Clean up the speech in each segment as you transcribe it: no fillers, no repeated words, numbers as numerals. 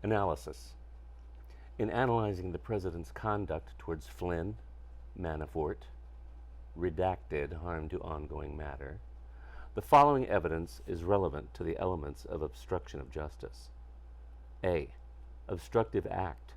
Analysis. In analyzing the President's conduct towards Flynn, Manafort, redacted harm to ongoing matter, the following evidence is relevant to the elements of obstruction of justice. A. Obstructive act.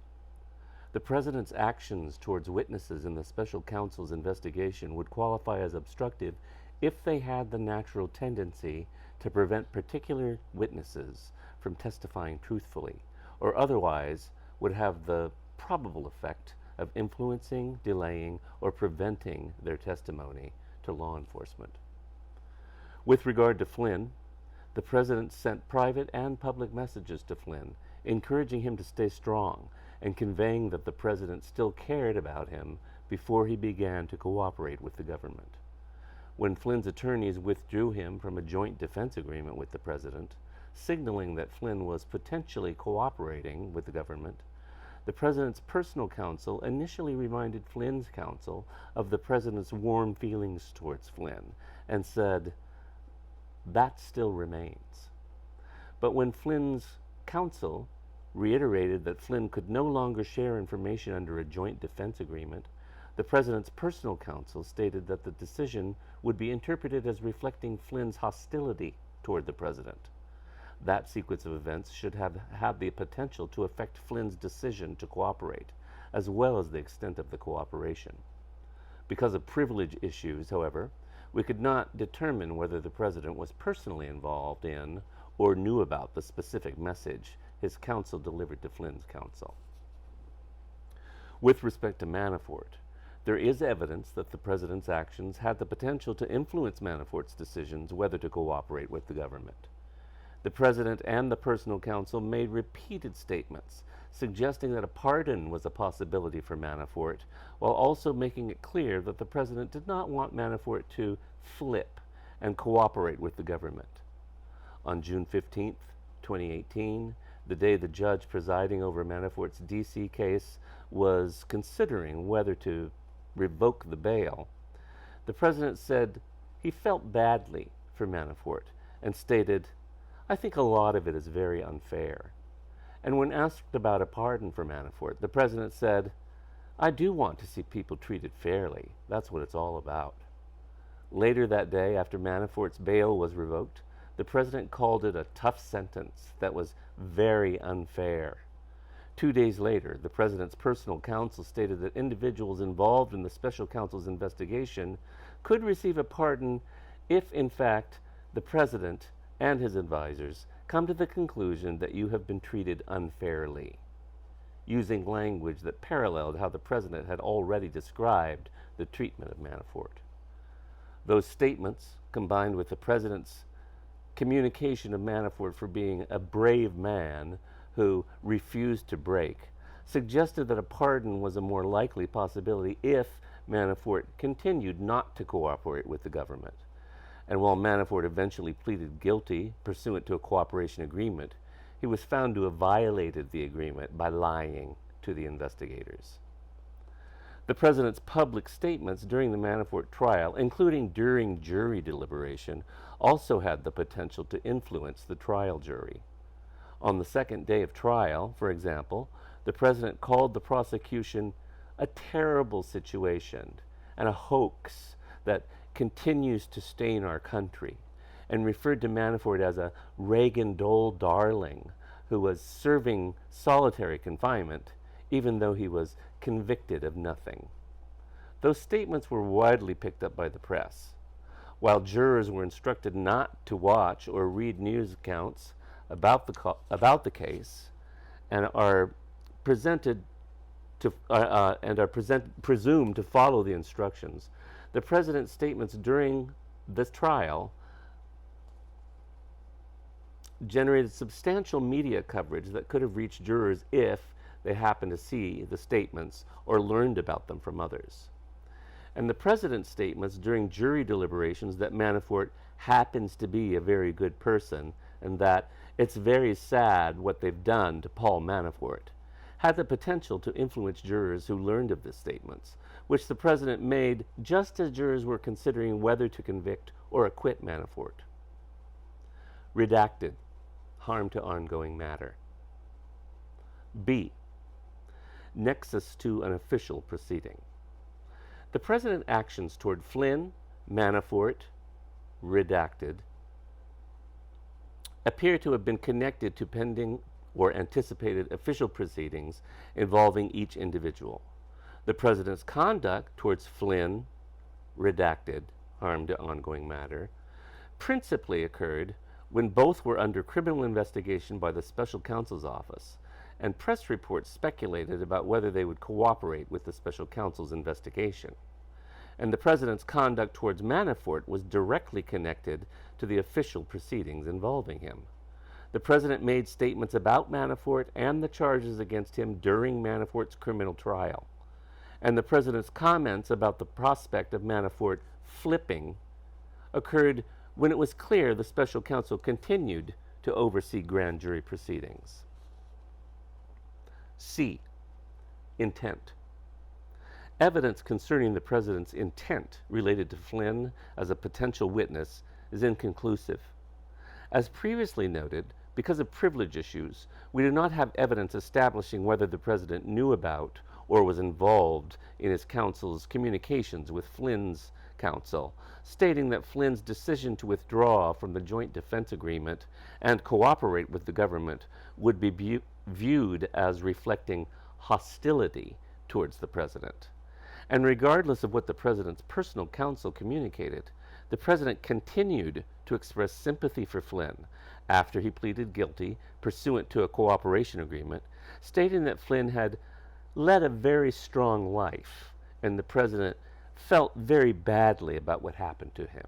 The President's actions towards witnesses in the special counsel's investigation would qualify as obstructive if they had the natural tendency to prevent particular witnesses from testifying truthfully, or otherwise would have the probable effect of influencing, delaying, or preventing their testimony to law enforcement. With regard to Flynn, the President sent private and public messages to Flynn, encouraging him to stay strong and conveying that the President still cared about him before he began to cooperate with the government. When Flynn's attorneys withdrew him from a joint defense agreement with the President, signaling that Flynn was potentially cooperating with the government, the President's personal counsel initially reminded Flynn's counsel of the President's warm feelings towards Flynn and said, "That still remains." But when Flynn's counsel reiterated that Flynn could no longer share information under a joint defense agreement, the President's personal counsel stated that the decision would be interpreted as reflecting Flynn's hostility toward the President. That sequence of events should have had the potential to affect Flynn's decision to cooperate, as well as the extent of the cooperation. Because of privilege issues, however, we could not determine whether the President was personally involved in or knew about the specific message his counsel delivered to Flynn's counsel. With respect to Manafort, there is evidence that the President's actions had the potential to influence Manafort's decisions whether to cooperate with the government. The President and the personal counsel made repeated statements suggesting that a pardon was a possibility for Manafort, while also making it clear that the President did not want Manafort to flip and cooperate with the government. On June 15, 2018, the day the judge presiding over Manafort's D.C. case was considering whether to revoke the bail, the President said he felt badly for Manafort and stated, "I think a lot of it is very unfair." And when asked about a pardon for Manafort, the President said, "I do want to see people treated fairly. That's what it's all about." Later that day, after Manafort's bail was revoked, the President called it a tough sentence that was very unfair. 2 days later, the President's personal counsel stated that individuals involved in the special counsel's investigation could receive a pardon if, in fact, the President and his advisors come to the conclusion that you have been treated unfairly, using language that paralleled how the President had already described the treatment of Manafort. Those statements, combined with the President's communication of Manafort for being a brave man who refused to break, suggested that a pardon was a more likely possibility if Manafort continued not to cooperate with the government. And while Manafort eventually pleaded guilty pursuant to a cooperation agreement, he was found to have violated the agreement by lying to the investigators. The President's public statements during the Manafort trial, including during jury deliberation, also had the potential to influence the trial jury. On the second day of trial, for example, the President called the prosecution a terrible situation and a hoax that continues to stain our country, and referred to Manafort as a Reagan Dole darling who was serving solitary confinement even though he was convicted of nothing. Those statements were widely picked up by the press. While jurors were instructed not to watch or read news accounts about the case and are presumed to follow the instructions, the President's statements during this trial generated substantial media coverage that could have reached jurors if they happened to see the statements or learned about them from others. And the President's statements during jury deliberations that Manafort happens to be a very good person and that it's very sad what they've done to Paul Manafort had the potential to influence jurors who learned of the statements, which the President made just as jurors were considering whether to convict or acquit Manafort. Redacted, harm to ongoing matter. B. Nexus to an official proceeding. The President's actions toward Flynn, Manafort, redacted, appear to have been connected to pending or anticipated official proceedings involving each individual. The President's conduct towards Flynn, redacted, harm to ongoing matter, principally occurred when both were under criminal investigation by the Special Counsel's Office, and press reports speculated about whether they would cooperate with the Special Counsel's investigation. And the President's conduct towards Manafort was directly connected to the official proceedings involving him. The President made statements about Manafort and the charges against him during Manafort's criminal trial. And the President's comments about the prospect of Manafort flipping occurred when it was clear the Special Counsel continued to oversee grand jury proceedings. C. Intent. Evidence concerning the President's intent related to Flynn as a potential witness is inconclusive. As previously noted, because of privilege issues, we do not have evidence establishing whether the President knew about or was involved in his counsel's communications with Flynn's counsel, stating that Flynn's decision to withdraw from the Joint Defense Agreement and cooperate with the government would be viewed as reflecting hostility towards the President. And regardless of what the President's personal counsel communicated, the President continued to express sympathy for Flynn after he pleaded guilty pursuant to a cooperation agreement, stating that Flynn had led a very strong life, and the President felt very badly about what happened to him.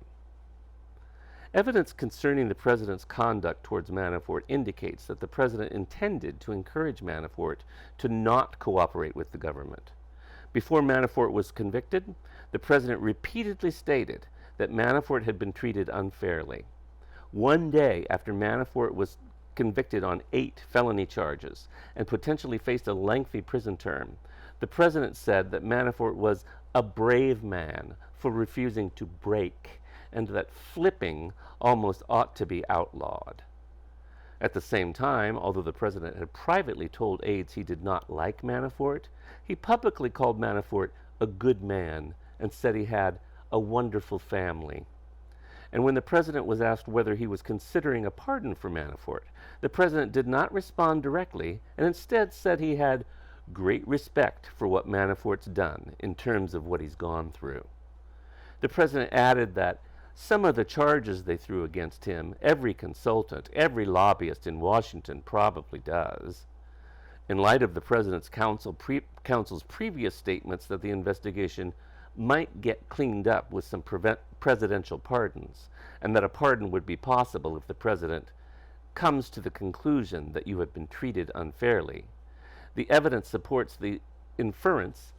Evidence concerning the President's conduct towards Manafort indicates that the President intended to encourage Manafort to not cooperate with the government. Before Manafort was convicted, the President repeatedly stated that Manafort had been treated unfairly. One day after Manafort was convicted on 8 felony charges and potentially faced a lengthy prison term, the President said that Manafort was a brave man for refusing to break, and that flipping almost ought to be outlawed. At the same time, although the President had privately told aides he did not like Manafort, he publicly called Manafort a good man and said he had a wonderful family. And when the President was asked whether he was considering a pardon for Manafort, the President did not respond directly and instead said he had great respect for what Manafort's done in terms of what he's gone through. The President added that some of the charges they threw against him, every consultant, every lobbyist in Washington probably does. In light of the President's counsel's previous statements that the investigation might get cleaned up with some presidential pardons, and that a pardon would be possible if the President comes to the conclusion that you have been treated unfairly, the evidence supports the inference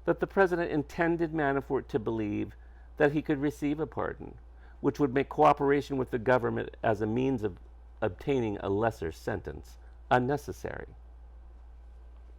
that the President intended Manafort to believe that he could receive a pardon, which would make cooperation with the government as a means of obtaining a lesser sentence unnecessary.